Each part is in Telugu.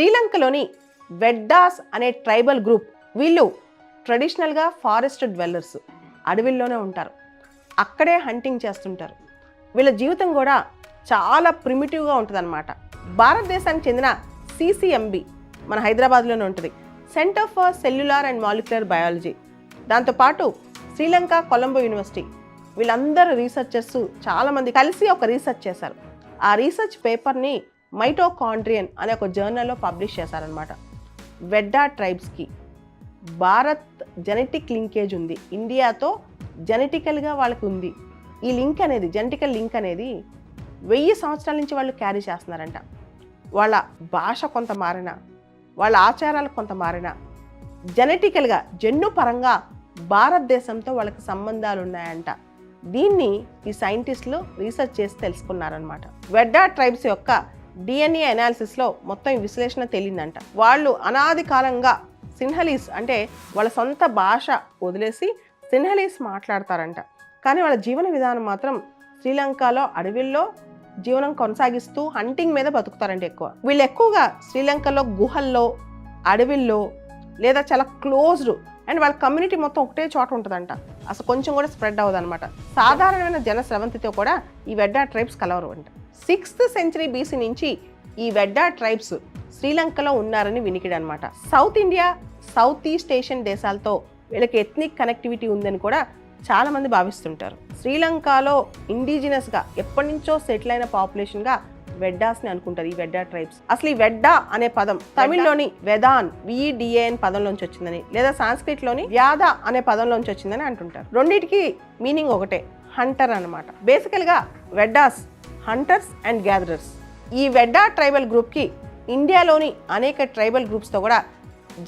శ్రీలంకలోని వెడ్డాస్ అనే ట్రైబల్ గ్రూప్, వీళ్ళు ట్రెడిషనల్గా ఫారెస్ట్ డ్వెల్లర్స్, అడవిల్లోనే ఉంటారు, అక్కడే హంటింగ్ చేస్తుంటారు. వీళ్ళ జీవితం కూడా చాలా ప్రిమిటివ్గా ఉంటుందన్నమాట. భారతదేశానికి చెందిన CCMB మన హైదరాబాద్లోనే ఉంటుంది, centre for cellular and molecular biology. దాంతోపాటు శ్రీలంక కొలంబో యూనివర్సిటీ, వీళ్ళందరూ రీసెర్చర్స్ చాలామంది కలిసి ఒక రీసెర్చ్ చేశారు. ఆ రీసెర్చ్ పేపర్ని మైటోకాండ్రియన్ అనే ఒక జర్నల్లో పబ్లిష్ చేశారనమాట. వెడ్డా ట్రైబ్స్కి భారత్ జెనెటిక్ లింకేజ్ ఉంది, ఇండియాతో జెనెటికల్గా వాళ్ళకి ఉంది. ఈ లింక్ అనేది, జెనెటికల్ లింక్ అనేది 1000 సంవత్సరాల నుంచి వాళ్ళు క్యారీ చేస్తున్నారంట. వాళ్ళ భాష కొంత మారినా, వాళ్ళ ఆచారాలు కొంత మారినా, జెనెటికల్గా జన్యుపరంగా భారతదేశంతో వాళ్ళకి సంబంధాలు ఉన్నాయంట. దీన్ని ఈ సైంటిస్టులు రీసెర్చ్ చేసి తెలుసుకున్నారనమాట. వెడ్డా ట్రైబ్స్ యొక్క DNA అనాలిసిస్లో మొత్తం ఈ విశ్లేషణ తేలిందంట. వాళ్ళు అనాది కాలంగా సిన్హలీస్ అంటే వాళ్ళ సొంత భాష వదిలేసి సిన్హలీస్ మాట్లాడతారంట. కానీ వాళ్ళ జీవన విధానం మాత్రం శ్రీలంకలో అడవిల్లో జీవనం కొనసాగిస్తూ హంటింగ్ మీద బతుకుతారంట ఎక్కువ. వీళ్ళు ఎక్కువగా శ్రీలంకలో గుహల్లో, అడవిల్లో లేదా చాలా క్లోజ్డ్, అండ్ వాళ్ళ కమ్యూనిటీ మొత్తం ఒకటే చోట ఉంటుందంట, అసలు కొంచెం కూడా స్ప్రెడ్ అవ్వదు అనమాట. సాధారణమైన జన స్రవంతితో కూడా ఈ వెడ్డా ట్రైబ్స్ కలవరు అంట. 6th century BC నుంచి ఈ వెడ్డా ట్రైబ్స్ శ్రీలంకలో ఉన్నారని వినికిడి అనమాట. South India, south east Asian దేశాలతో వీళ్ళకి ఎథ్నిక్ కనెక్టివిటీ ఉందని కూడా చాలామంది భావిస్తుంటారు. శ్రీలంకలో ఇండిజినస్గా ఎప్పటి నుంచో సెటిల్ అయిన పాపులేషన్గా వెడ్డాస్ని అనుకుంటారు ఈ వెడ్డా ట్రైబ్స్. అసలు ఈ వెడ్డా అనే పదం తమిళ్లోని వెదాన్, VEDAN పదంలోంచి వచ్చిందని, లేదా సాంస్క్రిట్లోని వ్యాధ అనే పదంలోంచి వచ్చిందని అంటుంటారు. రెండింటికి మీనింగ్ ఒకటే, హంటర్ అనమాట. బేసికల్గా వెడ్డాస్ హంటర్స్ అండ్ గ్యాదరర్స్. ఈ వెడ్డా ట్రైబల్ గ్రూప్కి ఇండియాలోని అనేక ట్రైబల్ గ్రూప్స్తో కూడా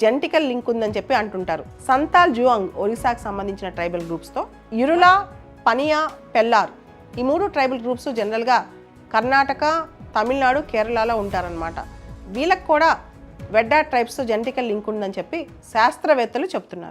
జెనెటికల్ లింక్ ఉందని చెప్పి అంటుంటారు. సంతాల్ జువాంగ్ ఒరిస్సాకు సంబంధించిన ట్రైబల్ గ్రూప్స్తో, యురులా, పనియా, పెల్లార్ ఈ 3 ట్రైబల్ గ్రూప్స్ జనరల్గా కర్ణాటక, తమిళనాడు, కేరళలో ఉంటారనమాట. వీళ్ళకి కూడా వెడ్డా ట్రైబ్స్తో జెనెటికల్ లింక్ ఉందని చెప్పి శాస్త్రవేత్తలు చెప్తున్నారు.